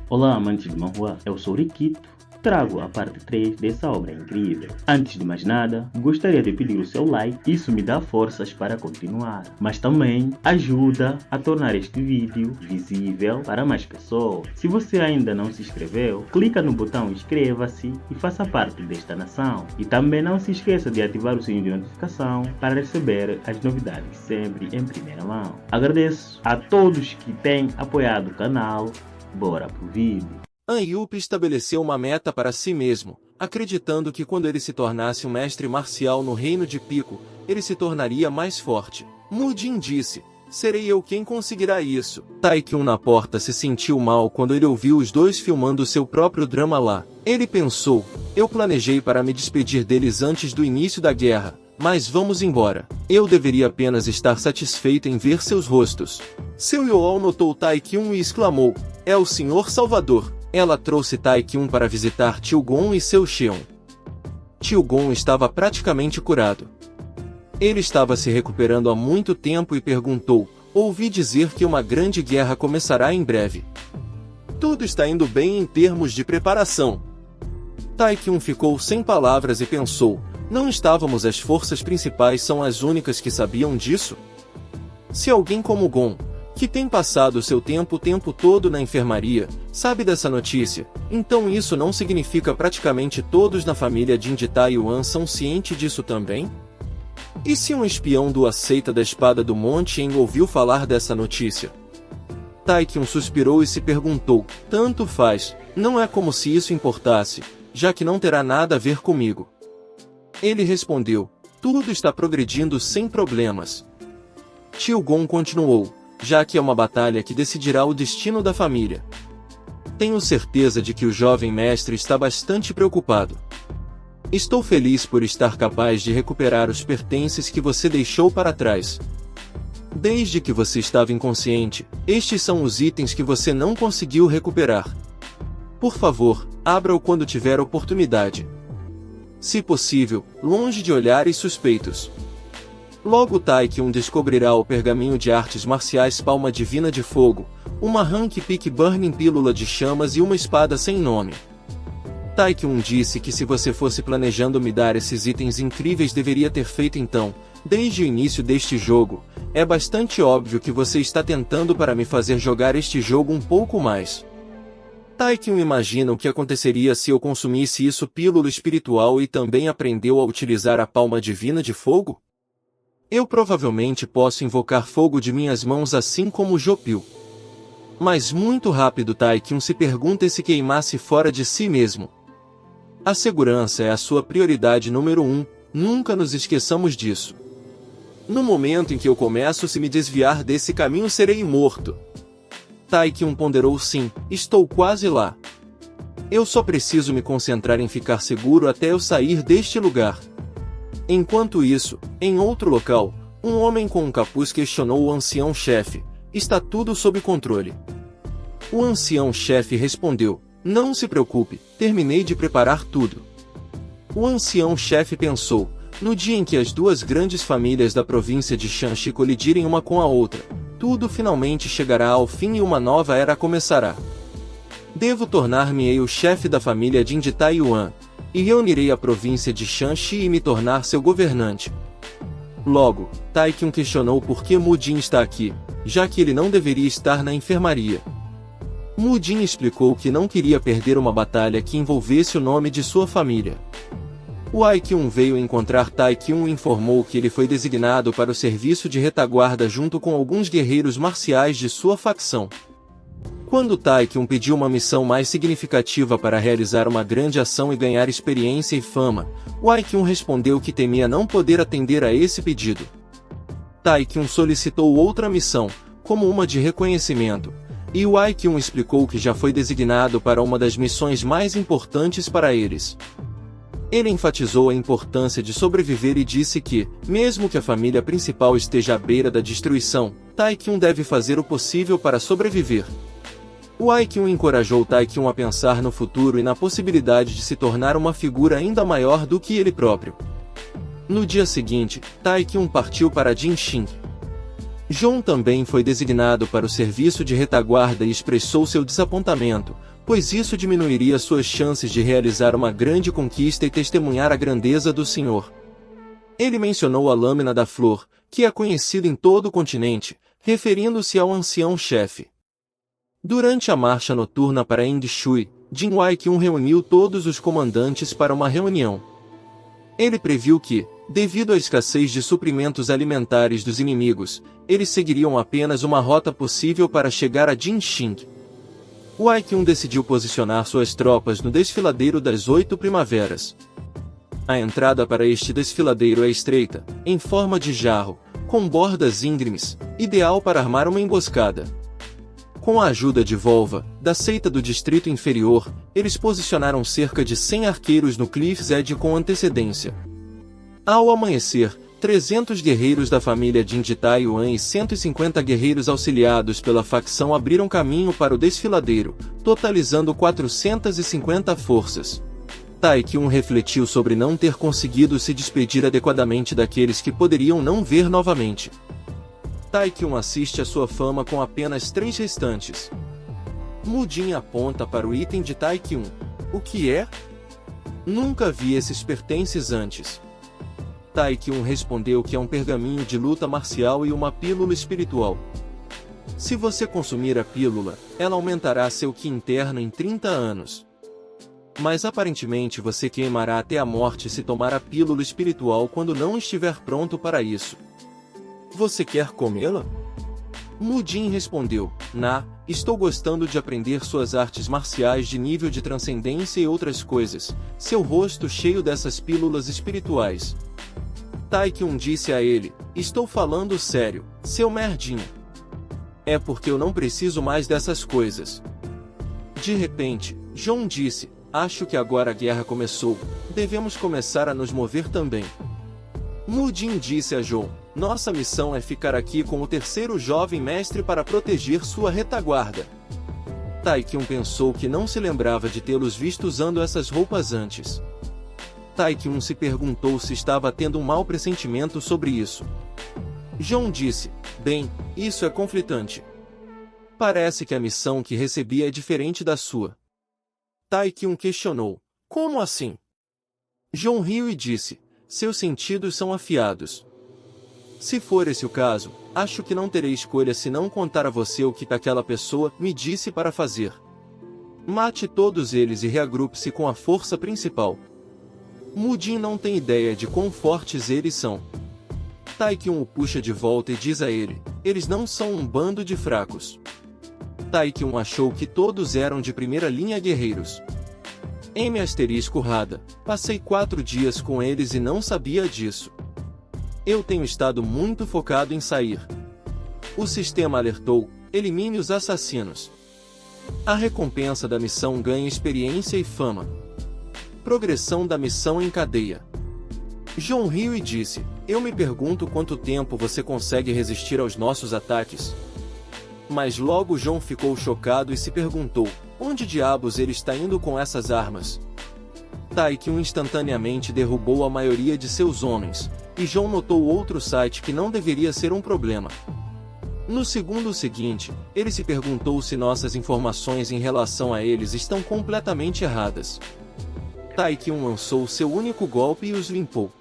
Olá, amantes de manhwa, eu sou Rikito. Trago a parte 3 dessa obra incrível. Antes de mais nada, gostaria de pedir o seu like, isso me dá forças para continuar, mas também ajuda a tornar este vídeo visível para mais pessoas. Se você ainda não se inscreveu, clica no botão inscreva-se e faça parte desta nação. E também não se esqueça de ativar o sininho de notificação para receber as novidades sempre em primeira mão. Agradeço a todos que têm apoiado o canal. Bora pro vídeo. An Yup estabeleceu uma meta para si mesmo, acreditando que quando ele se tornasse um mestre marcial no reino de Pico, ele se tornaria mais forte. Mu Jin disse, serei eu quem conseguirá isso. Taekyun na porta se sentiu mal quando ele ouviu os dois filmando seu próprio drama lá. Ele pensou, eu planejei para me despedir deles antes do início da guerra, mas vamos embora. Eu deveria apenas estar satisfeito em ver seus rostos. Seu Yool notou Taekyun e exclamou, é o Senhor Salvador. Ela trouxe Taekyun para visitar Tio-gon e seu Cheon. Tio-gon estava praticamente curado. Ele estava se recuperando há muito tempo e perguntou, ouvi dizer que uma grande guerra começará em breve. Tudo está indo bem em termos de preparação. Taekyun ficou sem palavras e pensou, não estávamos as forças principais são as únicas que sabiam disso? Se alguém como Gon, que tem passado seu tempo o tempo todo na enfermaria, sabe dessa notícia, então isso não significa praticamente todos na família Jin de Taiyuan são cientes disso também? E se um espião do Aceita da Espada do Monte Eng ouviu falar dessa notícia? Taekyun suspirou e se perguntou, tanto faz, não é como se isso importasse, já que não terá nada a ver comigo. Ele respondeu, tudo está progredindo sem problemas. Tio-gon continuou, já que é uma batalha que decidirá o destino da família. Tenho certeza de que o jovem mestre está bastante preocupado. Estou feliz por estar capaz de recuperar os pertences que você deixou para trás. Desde que você estava inconsciente, estes são os itens que você não conseguiu recuperar. Por favor, abra-o quando tiver oportunidade. Se possível, longe de olhares suspeitos. Logo Taekyun descobrirá o pergaminho de artes marciais Palma Divina de Fogo, uma Rank Peak Burning Pílula de Chamas e uma espada sem nome. Taekyun disse que se você fosse planejando me dar esses itens incríveis deveria ter feito então, desde o início deste jogo, é bastante óbvio que você está tentando para me fazer jogar este jogo um pouco mais. Taekyun imagina o que aconteceria se eu consumisse isso pílula espiritual e também aprendeu a utilizar a Palma Divina de Fogo? Eu provavelmente posso invocar fogo de minhas mãos assim como Jopil. Mas muito rápido Taekyun se pergunta e se queimasse fora de si mesmo. A segurança é a sua prioridade número 1, nunca nos esqueçamos disso. No momento em que eu começo a me desviar desse caminho serei morto. Taekyun ponderou sim, estou quase lá. Eu só preciso me concentrar em ficar seguro até eu sair deste lugar. Enquanto isso, em outro local, um homem com um capuz questionou o ancião-chefe, está tudo sob controle. O ancião-chefe respondeu, não se preocupe, terminei de preparar tudo. O ancião-chefe pensou, no dia em que as duas grandes famílias da província de Shanxi colidirem uma com a outra, tudo finalmente chegará ao fim e uma nova era começará. Devo tornar-me-ei o chefe da família Jin de Taiyuan, e reunirei a província de Shanxi e me tornar seu governante. Logo, Taekyun questionou por que Mu Jin está aqui, já que ele não deveria estar na enfermaria. Mu Jin explicou que não queria perder uma batalha que envolvesse o nome de sua família. O Aikyun veio encontrar Taekyun e informou que ele foi designado para o serviço de retaguarda junto com alguns guerreiros marciais de sua facção. Quando Taekyun pediu uma missão mais significativa para realizar uma grande ação e ganhar experiência e fama, o Aikyun respondeu que temia não poder atender a esse pedido. Taekyun solicitou outra missão, como uma de reconhecimento, e o Aikyun explicou que já foi designado para uma das missões mais importantes para eles. Ele enfatizou a importância de sobreviver e disse que, mesmo que a família principal esteja à beira da destruição, Taekyun deve fazer o possível para sobreviver. O Aikyun encorajou Taekyun a pensar no futuro e na possibilidade de se tornar uma figura ainda maior do que ele próprio. No dia seguinte, Taekyun partiu para Jinshin. Jon também foi designado para o serviço de retaguarda e expressou seu desapontamento, pois isso diminuiria suas chances de realizar uma grande conquista e testemunhar a grandeza do Senhor. Ele mencionou a Lâmina da Flor, que é conhecida em todo o continente, referindo-se ao ancião-chefe. Durante a marcha noturna para Endshui, Jin Aikyun reuniu todos os comandantes para uma reunião. Ele previu que, devido à escassez de suprimentos alimentares dos inimigos, eles seguiriam apenas uma rota possível para chegar a Jinshin. O Aikyun decidiu posicionar suas tropas no desfiladeiro das 8 primaveras. A entrada para este desfiladeiro é estreita, em forma de jarro, com bordas íngremes, ideal para armar uma emboscada. Com a ajuda de Volva, da seita do Distrito Inferior, eles posicionaram cerca de 100 arqueiros no Cliff's Edge com antecedência. Ao amanhecer, 300 guerreiros da família Jin de Taiyuan e 150 guerreiros auxiliados pela facção abriram caminho para o desfiladeiro, totalizando 450 forças. Taekyun refletiu sobre não ter conseguido se despedir adequadamente daqueles que poderiam não ver novamente. Taekyun assiste a sua fama com apenas 3 restantes. Mudin aponta para o item de Taekyun. O que é? Nunca vi esses pertences antes. Taekyun respondeu que é um pergaminho de luta marcial e uma pílula espiritual. Se você consumir a pílula, ela aumentará seu Ki interno em 30 anos. Mas aparentemente você queimará até a morte se tomar a pílula espiritual quando não estiver pronto para isso. Você quer comê-la? Mudin respondeu, estou gostando de aprender suas artes marciais de nível de transcendência e outras coisas, seu rosto cheio dessas pílulas espirituais. Taekyun disse a ele, estou falando sério, seu merdinha. É porque eu não preciso mais dessas coisas. De repente, Jon disse, acho que agora a guerra começou, devemos começar a nos mover também. Mudin disse a Jon, nossa missão é ficar aqui com o terceiro jovem mestre para proteger sua retaguarda. Taekyun pensou que não se lembrava de tê-los visto usando essas roupas antes. Taekyun se perguntou se estava tendo um mau pressentimento sobre isso. Jon disse, bem, isso é conflitante. Parece que a missão que recebi é diferente da sua. Taekyun questionou, como assim? Jon riu e disse, seus sentidos são afiados. Se for esse o caso, acho que não terei escolha se não contar a você o que aquela pessoa me disse para fazer. Mate todos eles e reagrupe-se com a força principal. Mudin não tem ideia de quão fortes eles são. Taekyun o puxa de volta e diz a ele, eles não são um bando de fracos. Taekyun achou que todos eram de primeira linha guerreiros. *Rada, passei 4 dias com eles e não sabia disso. Eu tenho estado muito focado em sair. O sistema alertou, elimine os assassinos. A recompensa da missão ganha experiência e fama. Progressão da missão em cadeia. Jon riu e disse, eu me pergunto quanto tempo você consegue resistir aos nossos ataques. Mas logo Jon ficou chocado e se perguntou, onde diabos ele está indo com essas armas? Taekyun instantaneamente derrubou a maioria de seus homens, e Jon notou outro site que não deveria ser um problema. No segundo seguinte, ele se perguntou se nossas informações em relação a eles estão completamente erradas. Taekyun lançou seu único golpe e os limpou.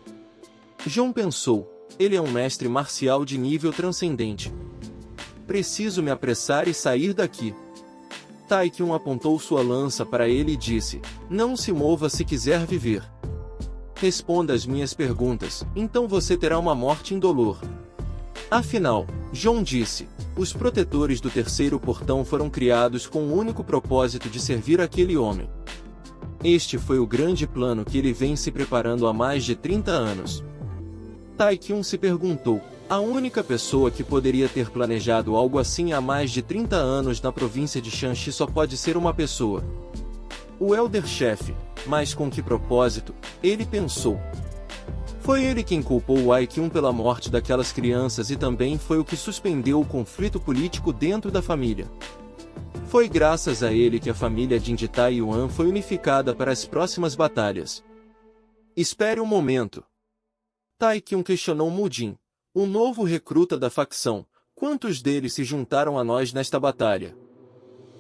Jon pensou, ele é um mestre marcial de nível transcendente. Preciso me apressar e sair daqui. Taekyun apontou sua lança para ele e disse, não se mova se quiser viver. Responda as minhas perguntas, então você terá uma morte indolor. Afinal, Jon disse, os protetores do terceiro portão foram criados com o único propósito de servir aquele homem. Este foi o grande plano que ele vem se preparando há mais de 30 anos. Taekyun se perguntou, a única pessoa que poderia ter planejado algo assim há mais de 30 anos na província de Shanxi só pode ser uma pessoa. O Elder Chefe, Mas com que propósito? Ele pensou. Foi ele quem culpou o Aik-1 pela morte daquelas crianças e também foi o que suspendeu o conflito político dentro da família. Foi graças a ele que a família Jin Taiyuan foi unificada para as próximas batalhas. Espere um momento. Tae-kyun questionou Mu-jin, o novo recruta da facção. Quantos deles se juntaram a nós nesta batalha?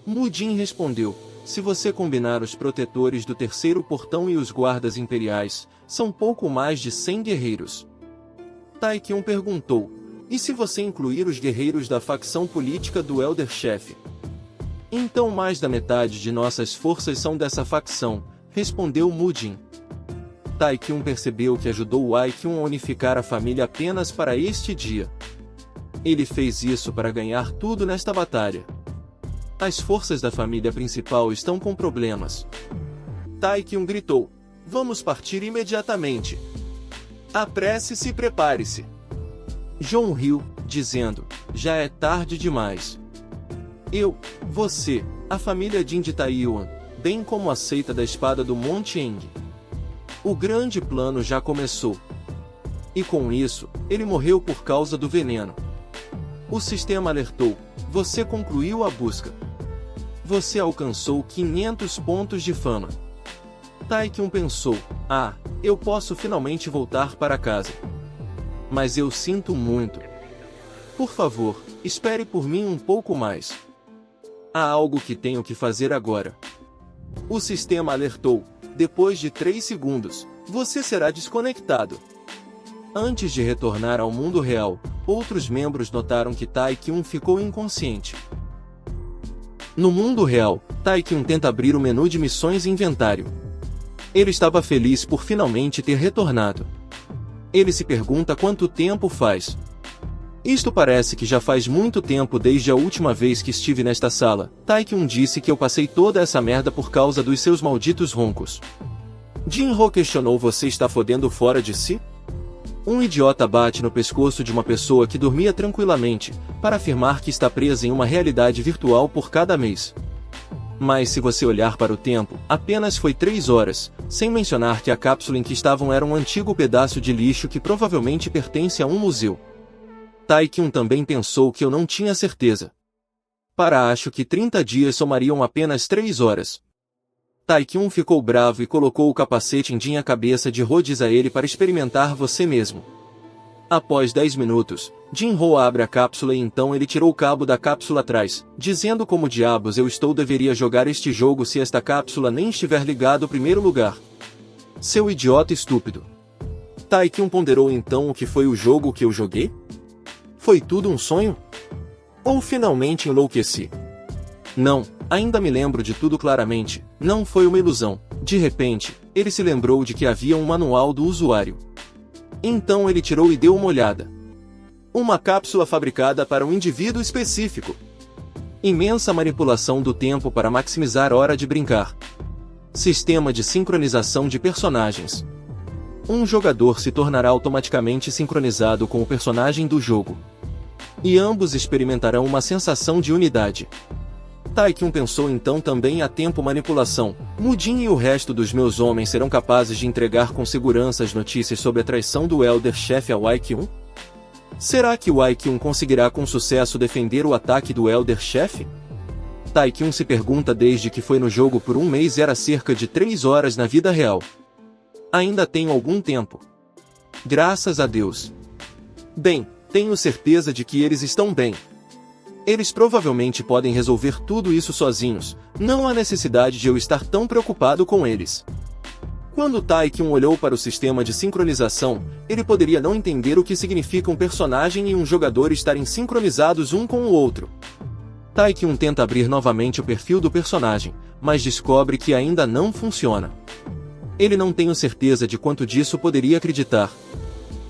Mu-jin respondeu, se você combinar os protetores do terceiro portão e os guardas imperiais, são pouco mais de 100 guerreiros. Tae-kyun perguntou, e se você incluir os guerreiros da facção política do Elder Chef? Então mais da metade de nossas forças são dessa facção, respondeu Mu-jin. Tae-kyun percebeu que ajudou o Aik-1 a unificar a família apenas para este dia. Ele fez isso para ganhar tudo nesta batalha. As forças da família principal estão com problemas. Tae-kyun gritou, vamos partir imediatamente. Apresse-se e prepare-se. John riu, dizendo, já é tarde demais. Você, a família Jin de Taiyuan, bem como a seita da espada do Monte Eng. O grande plano já começou. E com isso, ele morreu por causa do veneno. O sistema alertou, você concluiu a busca. Você alcançou 500 pontos de fama. Tae-kyun pensou, eu posso finalmente voltar para casa. Mas eu sinto muito. Por favor, espere por mim um pouco mais. Há algo que tenho que fazer agora. O sistema alertou, depois de 3 segundos, você será desconectado. Antes de retornar ao mundo real, outros membros notaram que Tae-kyun ficou inconsciente. No mundo real, Tae-kyun tenta abrir o menu de missões e inventário. Ele estava feliz por finalmente ter retornado. Ele se pergunta quanto tempo faz. Isto parece que já faz muito tempo desde a última vez que estive nesta sala. Tae-kyun disse que eu passei toda essa merda por causa dos seus malditos roncos. Jin-ho questionou, você está fodendo fora de si? Um idiota bate no pescoço de uma pessoa que dormia tranquilamente, para afirmar que está presa em uma realidade virtual por cada mês. Mas se você olhar para o tempo, apenas foi 3 horas, sem mencionar que a cápsula em que estavam era um antigo pedaço de lixo que provavelmente pertence a um museu. Tae-kyun também pensou que eu não tinha certeza. Acho que 30 dias somariam apenas 3 horas. Tae-kyun ficou bravo e colocou o capacete em a cabeça de Ho, diz a ele para experimentar você mesmo. Após 10 minutos, Jin-ho abre a cápsula e então ele tirou o cabo da cápsula atrás, dizendo como diabos eu deveria jogar este jogo se esta cápsula nem estiver ligada ao primeiro lugar. Seu idiota estúpido. Tae-kyun ponderou então o que foi o jogo que eu joguei? Foi tudo um sonho? Ou finalmente enlouqueci? Não, ainda me lembro de tudo claramente, não foi uma ilusão. De repente, ele se lembrou de que havia um manual do usuário. Então ele tirou e deu uma olhada. Uma cápsula fabricada para um indivíduo específico. Imensa manipulação do tempo para maximizar hora de brincar. Sistema de sincronização de personagens. Um jogador se tornará automaticamente sincronizado com o personagem do jogo. E ambos experimentarão uma sensação de unidade. Tae-kyun pensou então também a tempo manipulação. Mu-jin e o resto dos meus homens serão capazes de entregar com segurança as notícias sobre a traição do Elder Chef ao Aik-1? Será que o Aik-1 conseguirá com sucesso defender o ataque do Elder Chef? Tae-kyun se pergunta desde que foi no jogo por 1 mês era cerca de 3 horas na vida real. Ainda tenho algum tempo. Graças a Deus. Bem, tenho certeza de que eles estão bem. Eles provavelmente podem resolver tudo isso sozinhos, não há necessidade de eu estar tão preocupado com eles. Quando Tae-kyun olhou para o sistema de sincronização, ele poderia não entender o que significa um personagem e um jogador estarem sincronizados um com o outro. Tae-kyun tenta abrir novamente o perfil do personagem, mas descobre que ainda não funciona. Ele não tem certeza de quanto disso poderia acreditar.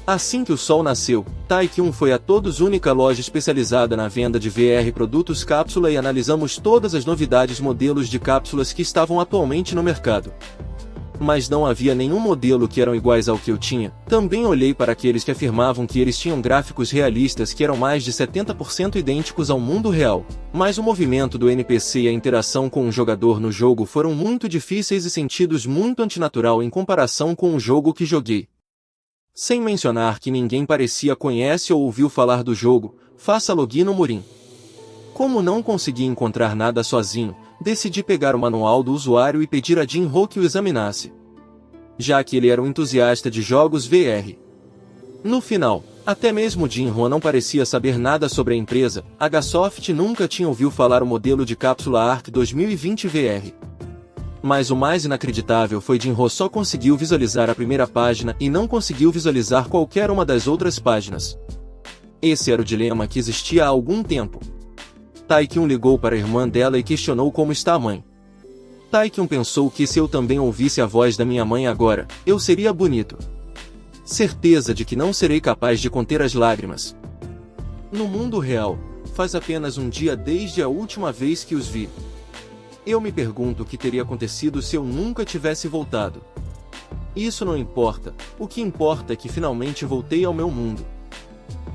Assim que o sol nasceu, Tae-kyun foi a Todos única loja especializada na venda de VR produtos cápsula e analisamos todas as novidades modelos de cápsulas que estavam atualmente no mercado. mas não havia nenhum modelo que eram iguais ao que eu tinha. Também olhei para aqueles que afirmavam que eles tinham gráficos realistas que eram mais de 70% idênticos ao mundo real. Mas o movimento do NPC e a interação com o jogador no jogo foram muito difíceis e sentidos muito antinatural em comparação com o jogo que joguei. Sem mencionar que ninguém parecia conhece ou ouviu falar do jogo, faça login no Murim. Como não consegui encontrar nada sozinho, decidi pegar o manual do usuário e pedir a Jinho que o examinasse, já que ele era um entusiasta de jogos VR. No final, até mesmo Jinho não parecia saber nada sobre a empresa. A Hsoft nunca tinha ouvido falar o modelo de cápsula ARC 2020 VR. Mas o mais inacreditável foi Jinho só conseguiu visualizar a primeira página e não conseguiu visualizar qualquer uma das outras páginas. Esse era o dilema que existia há algum tempo. Taekyun ligou para a irmã dela e questionou como está a mãe. Taekyun pensou que se eu também ouvisse a voz da minha mãe agora, eu seria bonito. Certeza de que não serei capaz de conter as lágrimas. No mundo real, faz apenas um dia desde a última vez que os vi. Eu me pergunto o que teria acontecido se eu nunca tivesse voltado. Isso não importa, o que importa é que finalmente voltei ao meu mundo.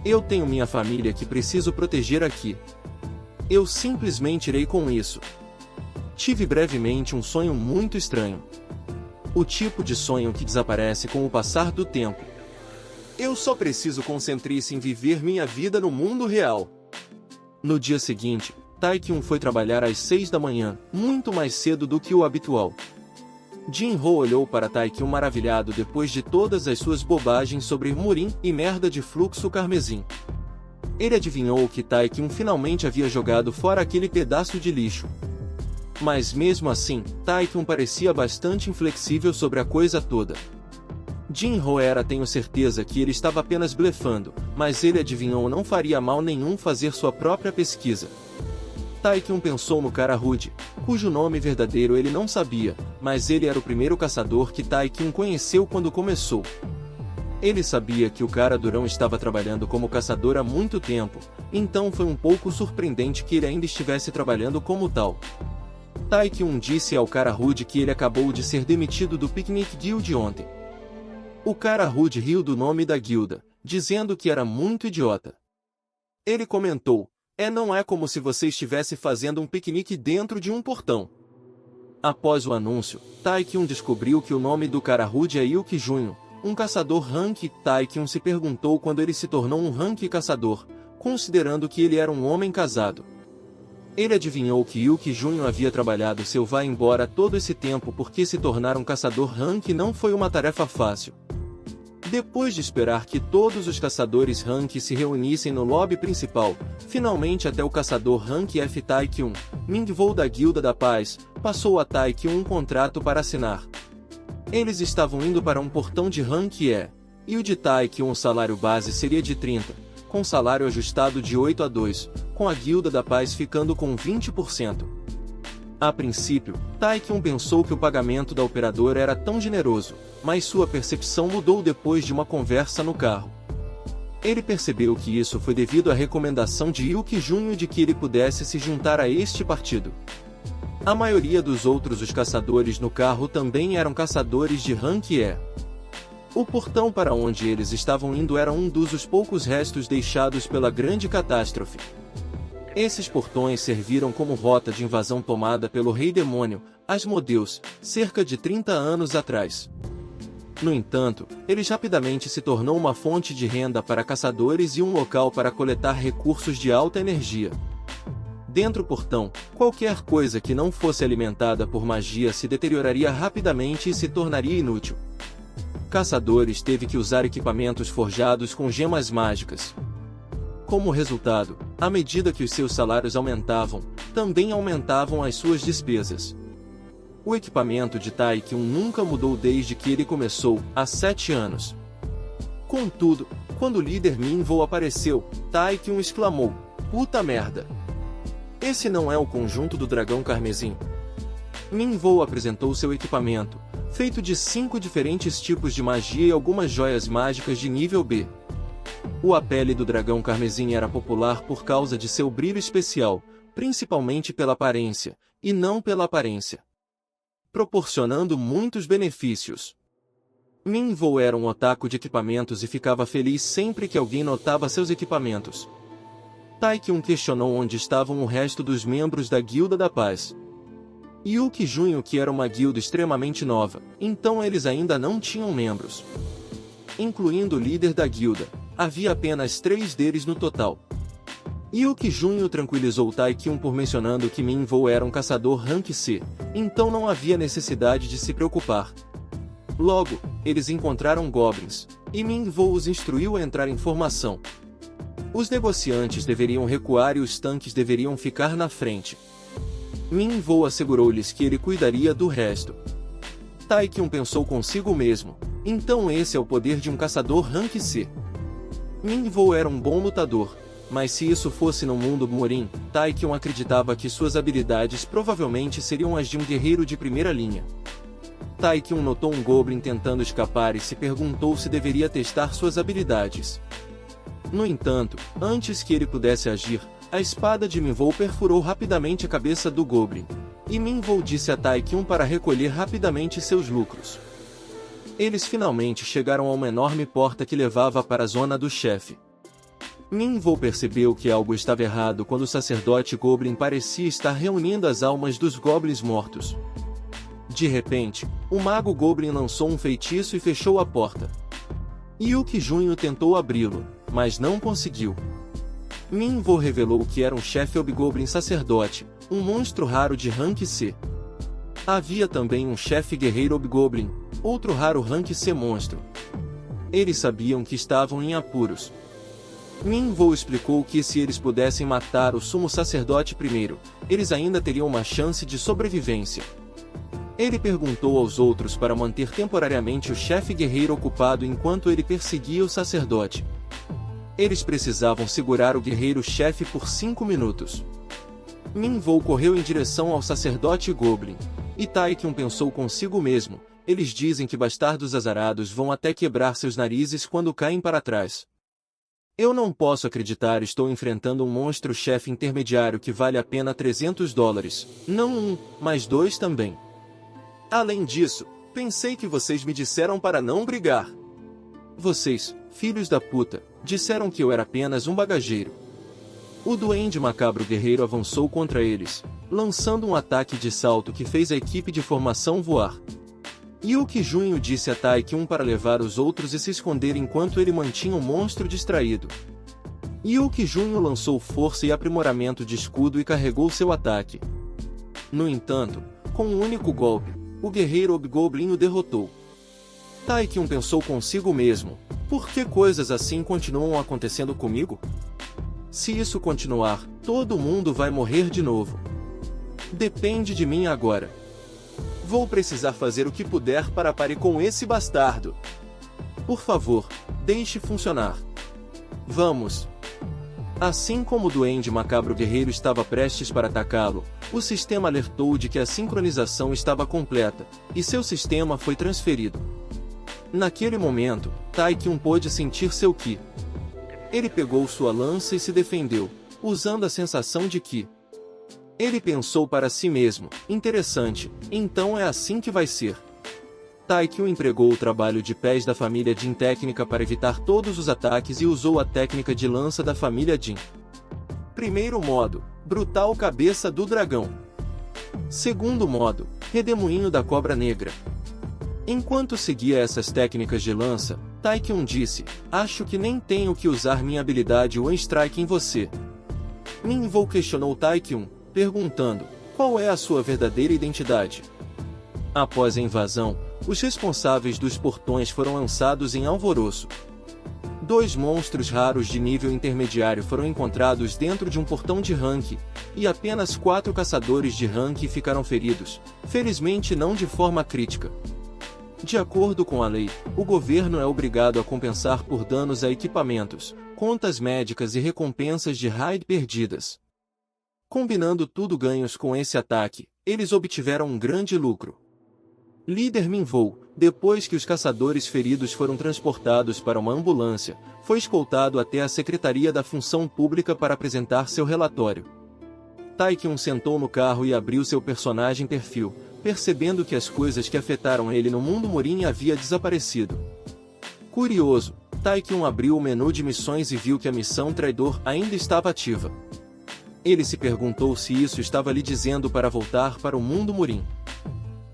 Eu tenho minha família que preciso proteger aqui. Eu simplesmente irei com isso. Tive brevemente um sonho muito estranho. O tipo de sonho que desaparece com o passar do tempo. Eu só preciso concentrar-se em viver minha vida no mundo real. No dia seguinte, Taekyun foi trabalhar às 6 da manhã, muito mais cedo do que o habitual. Jinho olhou para Taekyun maravilhado depois de todas as suas bobagens sobre Murim e merda de fluxo carmesim. Ele adivinhou que Taekyun finalmente havia jogado fora aquele pedaço de lixo. Mas mesmo assim, Taekyun parecia bastante inflexível sobre a coisa toda. Jinho tenho certeza que ele estava apenas blefando, mas ele adivinhou não faria mal nenhum fazer sua própria pesquisa. Taekyun pensou no cara rude, cujo nome verdadeiro ele não sabia, mas ele era o primeiro caçador que Taekyun conheceu quando começou. Ele sabia que o cara durão estava trabalhando como caçador há muito tempo, então foi um pouco surpreendente que ele ainda estivesse trabalhando como tal. Taekyun disse ao cara rude que ele acabou de ser demitido do Picnic Guild ontem. O cara rude riu do nome da guilda, dizendo que era muito idiota. Ele comentou, não é como se você estivesse fazendo um piquenique dentro de um portão. Após o anúncio, Taekyun descobriu que o nome do cara rude é Yuki Junho, um caçador rank. Taekyun se perguntou quando ele se tornou um rank caçador, considerando que ele era um homem casado. Ele adivinhou que Yuki Junho havia trabalhado seu vai embora todo esse tempo porque se tornar um caçador rank não foi uma tarefa fácil. Depois de esperar que todos os caçadores rank se reunissem no lobby principal, finalmente até o caçador rank F Taekyun, Mingvou da Guilda da Paz, passou a Taekyun um contrato para assinar. Eles estavam indo para um portão de rank E, e o de Taekyun o salário base seria de 30, com salário ajustado de 8-2, com a Guilda da Paz ficando com 20%. A princípio, Taekyun pensou que o pagamento da operadora era tão generoso, mas sua percepção mudou depois de uma conversa no carro. Ele percebeu que isso foi devido à recomendação de Yuki Junho de que ele pudesse se juntar a este partido. A maioria dos outros caçadores no carro também eram caçadores de rank E. O portão para onde eles estavam indo era um dos poucos restos deixados pela grande catástrofe. Esses portões serviram como rota de invasão tomada pelo Rei Demônio, Asmodeus, cerca de 30 anos atrás. No entanto, eles rapidamente se tornou uma fonte de renda para caçadores e um local para coletar recursos de alta energia. Dentro do portão, qualquer coisa que não fosse alimentada por magia se deterioraria rapidamente e se tornaria inútil. Caçadores teve que usar equipamentos forjados com gemas mágicas. Como resultado, à medida que os seus salários aumentavam, também aumentavam as suas despesas. O equipamento de Taekyun nunca mudou desde que ele começou, há 7 anos. Contudo, quando o líder Minvou apareceu, Taekyun exclamou, "Puta merda! Esse não é o conjunto do dragão carmesim." Minvou apresentou seu equipamento, feito de 5 diferentes tipos de magia e algumas joias mágicas de nível B. A pele do dragão carmesim era popular por causa de seu brilho especial, principalmente pela aparência, e não pela aparência. proporcionando muitos benefícios. Minvo era um otaku de equipamentos e ficava feliz sempre que alguém notava seus equipamentos. Taekyun questionou onde estavam o resto dos membros da Guilda da Paz. Yuki Junho, que era uma guilda extremamente nova, então eles ainda não tinham membros. Incluindo o líder da guilda, havia apenas 3 deles no total. Yuki Junho tranquilizou Taekyun por mencionando que Minvo era um caçador Rank C, então não havia necessidade de se preocupar. Logo, eles encontraram goblins, e Minvo os instruiu a entrar em formação. Os negociantes deveriam recuar e os tanques deveriam ficar na frente. Minvo assegurou-lhes que ele cuidaria do resto. Taekyun pensou consigo mesmo, então esse é o poder de um caçador Rank C. Minvo era um bom lutador, mas se isso fosse no mundo Morin, Taekyun acreditava que suas habilidades provavelmente seriam as de um guerreiro de primeira linha. Taekyun notou um goblin tentando escapar e se perguntou se deveria testar suas habilidades. No entanto, antes que ele pudesse agir, a espada de Minvo perfurou rapidamente a cabeça do goblin, e Minvo disse a Taekyun para recolher rapidamente seus lucros. Eles finalmente chegaram a uma enorme porta que levava para a zona do chefe. Minvo percebeu que algo estava errado quando o sacerdote Goblin parecia estar reunindo as almas dos goblins mortos. De repente, o mago Goblin lançou um feitiço e fechou a porta. Yuki Junho tentou abri-lo, mas não conseguiu. Minvo revelou que era um chefe Hobgoblin sacerdote, um monstro raro de Rank C. Havia também um chefe guerreiro Hobgoblin, outro raro Rank C monstro. Eles sabiam que estavam em apuros. Minvo explicou que se eles pudessem matar o sumo sacerdote primeiro, eles ainda teriam uma chance de sobrevivência. Ele perguntou aos outros para manter temporariamente o chefe guerreiro ocupado enquanto ele perseguia o sacerdote. Eles precisavam segurar o guerreiro-chefe por 5 minutos. Minvo correu em direção ao sacerdote Goblin, e Taekyun pensou consigo mesmo, eles dizem que bastardos azarados vão até quebrar seus narizes quando caem para trás. Eu não posso acreditar, estou enfrentando um monstro-chefe intermediário que vale apenas $300, não um, mas 2 também. Além disso, pensei que vocês me disseram para não brigar. Vocês, filhos da puta, disseram que eu era apenas um bagageiro. O duende macabro guerreiro avançou contra eles, lançando um ataque de salto que fez a equipe de formação voar. Yuki Junho disse a Taekyun para levar os outros e se esconder enquanto ele mantinha o monstro distraído. Yuki Junho lançou força e aprimoramento de escudo e carregou seu ataque. No entanto, com um único golpe, o guerreiro Hobgoblin o derrotou. Taekyun pensou consigo mesmo, por que coisas assim continuam acontecendo comigo? Se isso continuar, todo mundo vai morrer de novo. Depende de mim agora. Vou precisar fazer o que puder para parar com esse bastardo. Por favor, deixe funcionar. Vamos. Assim como o duende macabro guerreiro estava prestes para atacá-lo, o sistema alertou de que a sincronização estava completa, e seu sistema foi transferido. Naquele momento, Taekyun pôde sentir seu ki. Ele pegou sua lança e se defendeu, usando a sensação de ki. Ele pensou para si mesmo, interessante, então é assim que vai ser. Taekyun empregou o trabalho de pés da família Jin técnica para evitar todos os ataques e usou a técnica de lança da família Jin. Primeiro modo, brutal cabeça do dragão. Segundo modo, redemoinho da cobra negra. Enquanto seguia essas técnicas de lança, Taekyun disse, acho que nem tenho que usar minha habilidade One Strike em você. Minvo questionou Taekyun, perguntando, qual é a sua verdadeira identidade? Após a invasão, os responsáveis dos portões foram lançados em alvoroço. 2 monstros raros de nível intermediário foram encontrados dentro de um portão de rank, e apenas 4 caçadores de rank ficaram feridos, felizmente não de forma crítica. De acordo com a lei, o governo é obrigado a compensar por danos a equipamentos, contas médicas e recompensas de raid perdidas. Combinando tudo ganhos com esse ataque, eles obtiveram um grande lucro. Líder Minvo, depois que os caçadores feridos foram transportados para uma ambulância, foi escoltado até a Secretaria da Função Pública para apresentar seu relatório. Taekyun sentou no carro e abriu seu personagem perfil, percebendo que as coisas que afetaram ele no mundo Murin havia desaparecido. Curioso, Taekyun abriu o menu de missões e viu que a missão Traidor ainda estava ativa. Ele se perguntou se isso estava lhe dizendo para voltar para o mundo Murin.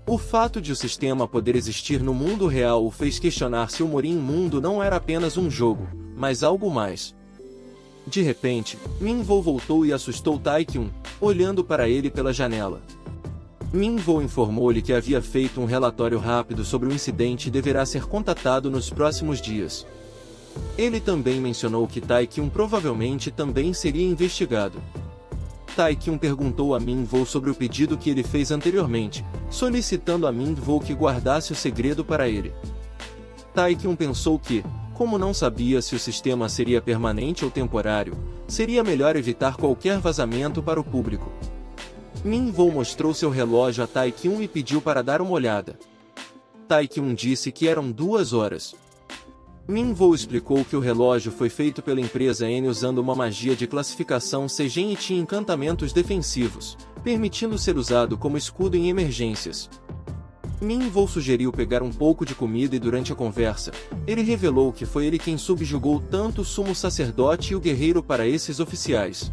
O fato de o sistema poder existir no mundo real o fez questionar se o Murin Mundo não era apenas um jogo, mas algo mais. De repente, Minvo voltou e assustou Taekyun, olhando para ele pela janela. Minvo informou-lhe que havia feito um relatório rápido sobre o incidente e deverá ser contatado nos próximos dias. Ele também mencionou que Taekyun provavelmente também seria investigado. Taekyun perguntou a Minvo sobre o pedido que ele fez anteriormente, solicitando a Minvo que guardasse o segredo para ele. Taekyun pensou que, como não sabia se o sistema seria permanente ou temporário, seria melhor evitar qualquer vazamento para o público. Minvo mostrou seu relógio a Taekyun e pediu para dar uma olhada. Taekyun disse que eram 2 horas. Minvo explicou que o relógio foi feito pela empresa N usando uma magia de classificação Seigen e tinha encantamentos defensivos, permitindo ser usado como escudo em emergências. Minvo sugeriu pegar um pouco de comida e durante a conversa, ele revelou que foi ele quem subjugou tanto o sumo sacerdote e o guerreiro para esses oficiais.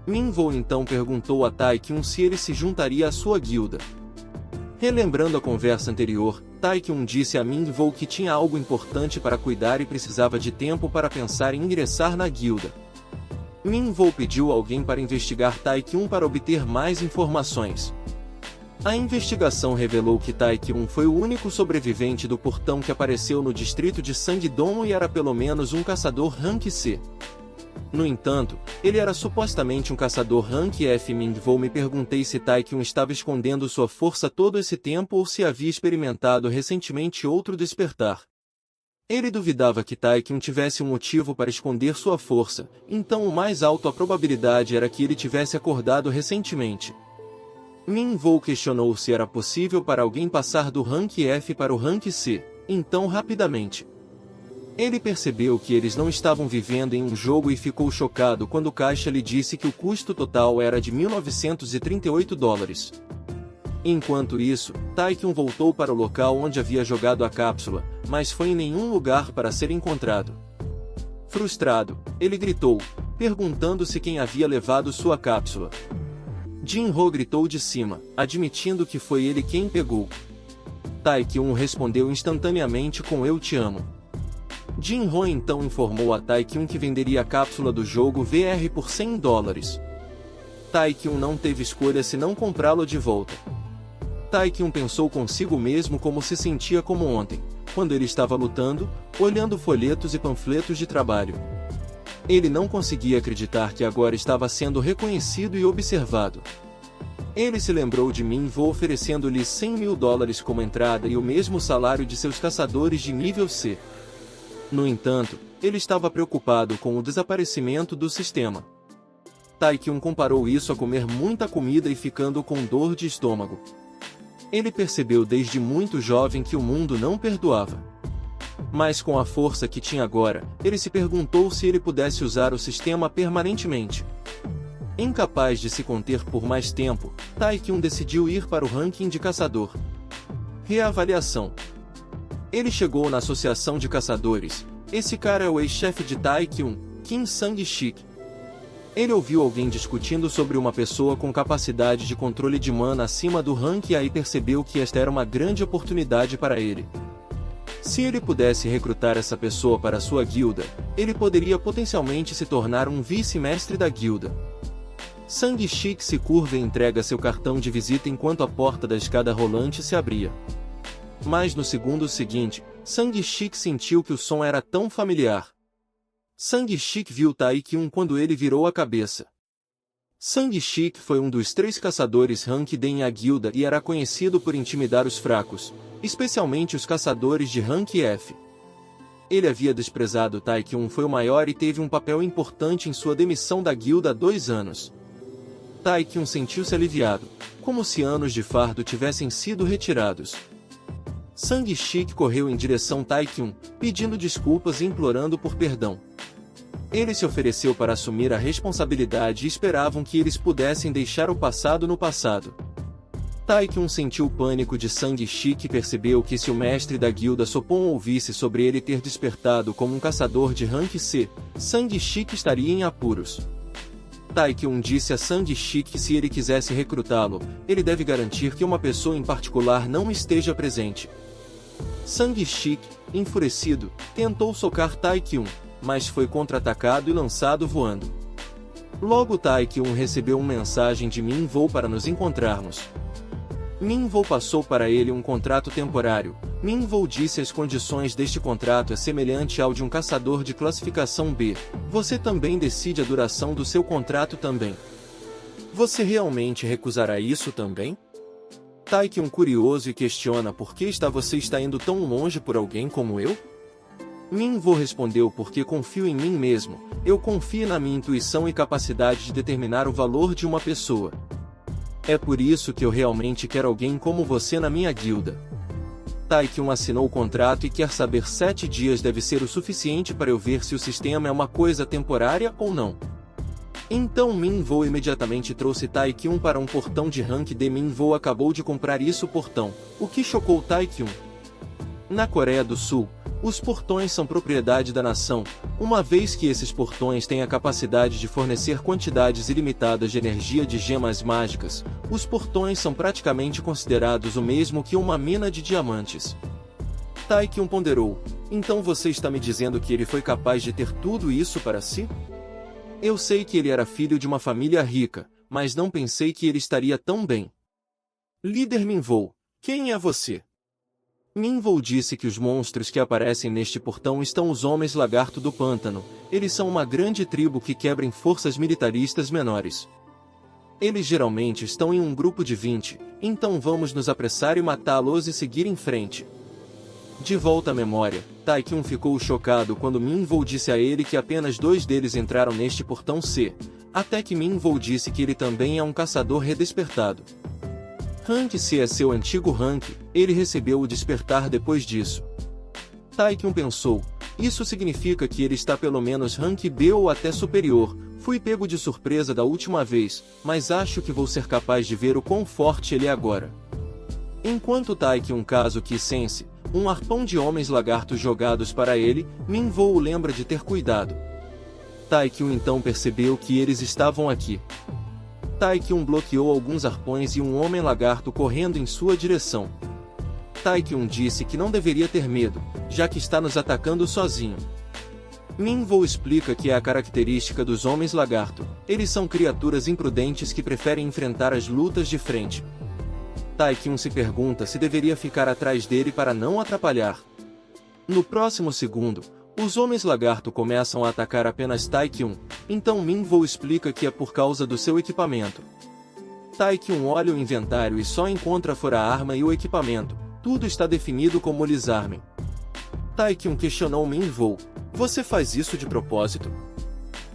Minvo então perguntou a Taekyun se ele se juntaria à sua guilda. Relembrando a conversa anterior, Taekyun disse a Minvo que tinha algo importante para cuidar e precisava de tempo para pensar em ingressar na guilda. Minvo pediu alguém para investigar Taekyun para obter mais informações. A investigação revelou que Taekyun foi o único sobrevivente do portão que apareceu no distrito de Sangdomo e era pelo menos um caçador Rank C. No entanto, ele era supostamente um caçador Rank F. Minvo me perguntei se Taekyun estava escondendo sua força todo esse tempo ou se havia experimentado recentemente outro despertar. Ele duvidava que Taekyun tivesse um motivo para esconder sua força, então o mais alto a probabilidade era que ele tivesse acordado recentemente. Minvo questionou se era possível para alguém passar do Rank F para o Rank C, então rapidamente. Ele percebeu que eles não estavam vivendo em um jogo e ficou chocado quando o caixa lhe disse que o custo total era de $1.938. Enquanto isso, Taekyun voltou para o local onde havia jogado a cápsula, mas foi em nenhum lugar para ser encontrado. Frustrado, ele gritou, perguntando se quem havia levado sua cápsula. Jinho gritou de cima, admitindo que foi ele quem pegou. Taekyun respondeu instantaneamente com "Eu te amo". Jinho então informou a Taekyun que venderia a cápsula do jogo VR por $100. Taekyun não teve escolha senão comprá-lo de volta. Taekyun pensou consigo mesmo como se sentia como ontem, quando ele estava lutando, olhando folhetos e panfletos de trabalho. Ele não conseguia acreditar que agora estava sendo reconhecido e observado. Ele se lembrou de Minvo oferecendo-lhe $100.000 como entrada e o mesmo salário de seus caçadores de nível C. No entanto, ele estava preocupado com o desaparecimento do sistema. Taekyun comparou isso a comer muita comida e ficando com dor de estômago. Ele percebeu desde muito jovem que o mundo não perdoava. Mas com a força que tinha agora, ele se perguntou se ele pudesse usar o sistema permanentemente. Incapaz de se conter por mais tempo, Taekyun decidiu ir para o ranking de caçador. Reavaliação. Ele chegou na associação de caçadores. Esse cara é o ex-chefe de Taekyun, Kim Sang-shik. Ele ouviu alguém discutindo sobre uma pessoa com capacidade de controle de mana acima do rank e aí percebeu que esta era uma grande oportunidade para ele. Se ele pudesse recrutar essa pessoa para sua guilda, ele poderia potencialmente se tornar um vice-mestre da guilda. Sang-shik se curva e entrega seu cartão de visita enquanto a porta da escada rolante se abria. Mas no segundo seguinte, Sang-shik sentiu que o som era tão familiar. Sang-shik viu Taekyun quando ele virou a cabeça. Sang-shik foi um dos 3 caçadores Rank D em a guilda e era conhecido por intimidar os fracos, especialmente os caçadores de Rank F. Ele havia desprezado Taekyun foi o maior e teve um papel importante em sua demissão da guilda há 2 anos. Taekyun sentiu-se aliviado, como se anos de fardo tivessem sido retirados. Sang-shik correu em direção a Taekyun, pedindo desculpas e implorando por perdão. Ele se ofereceu para assumir a responsabilidade e esperavam que eles pudessem deixar o passado no passado. Taekyun sentiu pânico de Sang-shik e percebeu que se o mestre da guilda Sopon ouvisse sobre ele ter despertado como um caçador de rank C, Sang-shik estaria em apuros. Taekyun disse a Sang-shik que se ele quisesse recrutá-lo, ele deve garantir que uma pessoa em particular não esteja presente. Sang-shik, enfurecido, tentou socar Taekyun, mas foi contra-atacado e lançado voando. Logo Taekyun recebeu uma mensagem de Minvo para nos encontrarmos. Minvo passou para ele um contrato temporário. Minvo disse as condições deste contrato é semelhante ao de um caçador de classificação B. Você também decide a duração do seu contrato também. Você realmente recusará isso também? Taekyun curioso e questiona por que você está indo tão longe por alguém como eu? Minvo respondeu porque confio em mim mesmo, eu confio na minha intuição e capacidade de determinar o valor de uma pessoa. É por isso que eu realmente quero alguém como você na minha guilda. Taekyun assinou o contrato e quer saber 7 dias deve ser o suficiente para eu ver se o sistema é uma coisa temporária ou não. Então Minvo imediatamente trouxe Taekyun para um portão de rank D. Minvo acabou de comprar isso portão, o que chocou Taekyun. Na Coreia do Sul, os portões são propriedade da nação, uma vez que esses portões têm a capacidade de fornecer quantidades ilimitadas de energia de gemas mágicas, os portões são praticamente considerados o mesmo que uma mina de diamantes. Taekyun ponderou, então você está me dizendo que ele foi capaz de ter tudo isso para si? Eu sei que ele era filho de uma família rica, mas não pensei que ele estaria tão bem. Líder Minvo, quem é você? Minvo disse que os monstros que aparecem neste portão estão os homens lagarto do pântano, eles são uma grande tribo que quebra em forças militaristas menores. Eles geralmente estão em um grupo de 20, então vamos nos apressar e matá-los e seguir em frente. De volta à memória, Taekyun ficou chocado quando Minvo disse a ele que apenas 2 deles entraram neste portão C, até que Minvo disse que ele também é um caçador redespertado. Rank C é seu antigo rank, ele recebeu o despertar depois disso. Taekyun pensou, isso significa que ele está pelo menos rank B ou até superior, fui pego de surpresa da última vez, mas acho que vou ser capaz de ver o quão forte ele é agora. Enquanto Taekyun caso que sense, um arpão de homens lagartos jogados para ele, Minvo o lembra de ter cuidado. Taekyun então percebeu que eles estavam aqui. Taekyun bloqueou alguns arpões e um homem lagarto correndo em sua direção. Taekyun disse que não deveria ter medo, já que está nos atacando sozinho. Minvo explica que é a característica dos homens lagarto, eles são criaturas imprudentes que preferem enfrentar as lutas de frente. Taekyun se pergunta se deveria ficar atrás dele para não atrapalhar. No próximo segundo, os homens lagarto começam a atacar apenas Taekyun, então Minvo explica que é por causa do seu equipamento. Taekyun olha o inventário e só encontra fora a arma e o equipamento, tudo está definido como Lisarmen. Taekyun questionou Minvo, você faz isso de propósito?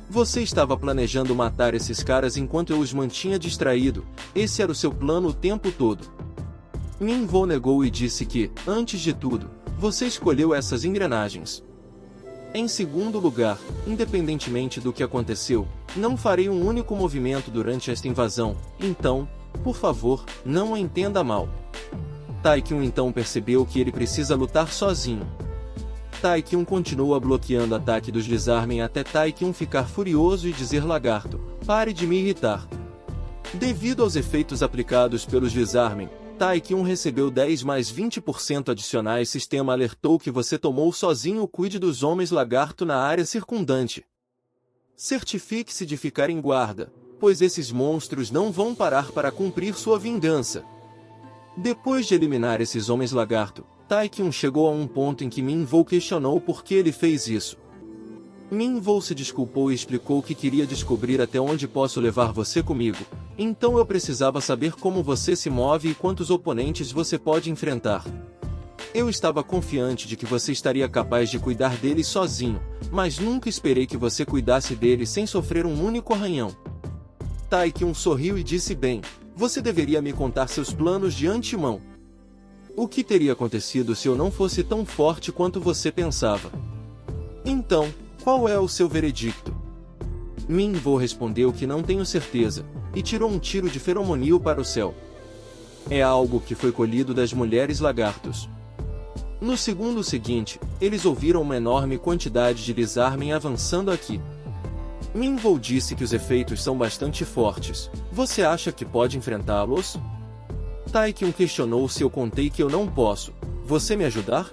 Você estava planejando matar esses caras enquanto eu os mantinha distraído, esse era o seu plano o tempo todo. Minvo negou e disse que, antes de tudo, você escolheu essas engrenagens. Em segundo lugar, independentemente do que aconteceu, não farei um único movimento durante esta invasão, então, por favor, não o entenda mal. Taekyun então percebeu que ele precisa lutar sozinho. Taekyun continua bloqueando o ataque dos Lisarmen até Taekyun ficar furioso e dizer lagarto, pare de me irritar. Devido aos efeitos aplicados pelos Lisarmen, Taekyun recebeu 10 mais 20% adicionais. Sistema alertou que você tomou sozinho. Cuide dos homens lagarto na área circundante. Certifique-se de ficar em guarda, pois esses monstros não vão parar para cumprir sua vingança. Depois de eliminar esses homens lagarto, Taekyun chegou a um ponto em que Minvo questionou por que ele fez isso. Minvo se desculpou e explicou que queria descobrir até onde posso levar você comigo, então eu precisava saber como você se move e quantos oponentes você pode enfrentar. Eu estava confiante de que você estaria capaz de cuidar deles sozinho, mas nunca esperei que você cuidasse deles sem sofrer um único arranhão. Taekyun sorriu e disse bem, você deveria me contar seus planos de antemão. O que teria acontecido se eu não fosse tão forte quanto você pensava? Então, qual é o seu veredicto? Minvo respondeu que não tenho certeza, e tirou um tiro de feromonil para o céu. É algo que foi colhido das mulheres lagartos. No segundo seguinte, eles ouviram uma enorme quantidade de Lizarmen avançando aqui. Minvol disse que os efeitos são bastante fortes. Você acha que pode enfrentá-los? Taikyun questionou se eu contei que eu não posso. Você me ajudar?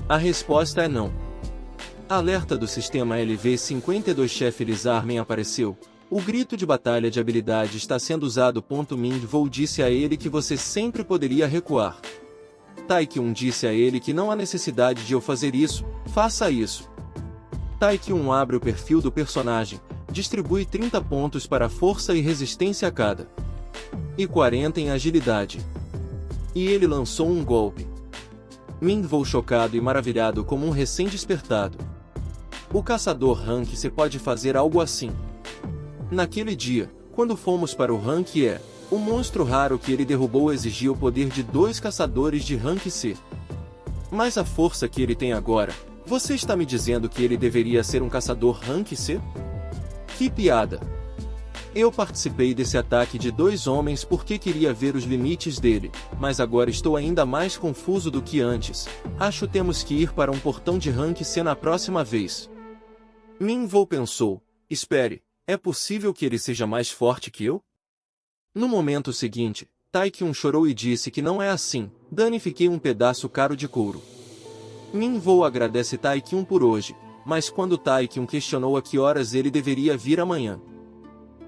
A resposta é não. Alerta do sistema LV-52 chefe Lizarmen apareceu. O grito de batalha de habilidade está sendo usado. Minvol disse a ele que você sempre poderia recuar. Taikyun disse a ele que não há necessidade de eu fazer isso, faça isso. Taikyun abre o perfil do personagem, distribui 30 pontos para força e resistência a cada. E 40 em agilidade. E ele lançou um golpe. Minvol chocado e maravilhado como um recém-despertado. O caçador Rank C pode fazer algo assim. Naquele dia, quando fomos para o Rank E, o monstro raro que ele derrubou exigia o poder de 2 caçadores de Rank C. Mas a força que ele tem agora, você está me dizendo que ele deveria ser um caçador Rank C? Que piada! Eu participei desse ataque de 2 homens porque queria ver os limites dele, mas agora estou ainda mais confuso do que antes. Acho que temos que ir para um portão de Rank C na próxima vez. Minvol pensou, espere, é possível que ele seja mais forte que eu? No momento seguinte, Taikyun chorou e disse que não é assim, danifiquei um pedaço caro de couro. Minvol agradece Taikyun por hoje, mas quando Taikyun questionou a que horas ele deveria vir amanhã,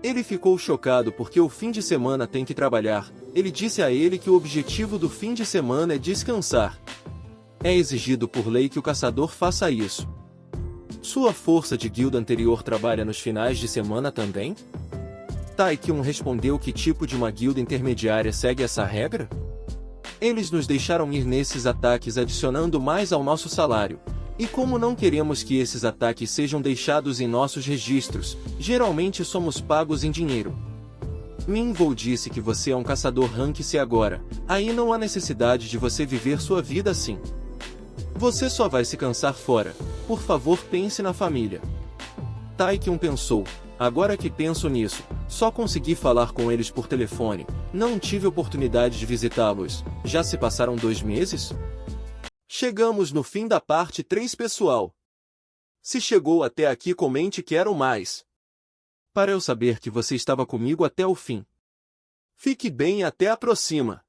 ele ficou chocado porque o fim de semana tem que trabalhar. Ele disse a ele que o objetivo do fim de semana é descansar. É exigido por lei que o caçador faça isso. Sua força de guilda anterior trabalha nos finais de semana também? Taikyun respondeu que tipo de uma guilda intermediária segue essa regra? Eles nos deixaram ir nesses ataques adicionando mais ao nosso salário. E como não queremos que esses ataques sejam deixados em nossos registros, geralmente somos pagos em dinheiro. Minvol disse que você é um caçador Rank C agora, aí não há necessidade de você viver sua vida assim. Você só vai se cansar fora, por favor pense na família. Taikyun pensou, agora que penso nisso, só consegui falar com eles por telefone, não tive oportunidade de visitá-los, já se passaram 2 meses? Chegamos no fim da parte 3 pessoal. Se chegou até aqui comente quero mais. Para eu saber que você estava comigo até o fim. Fique bem e até a próxima.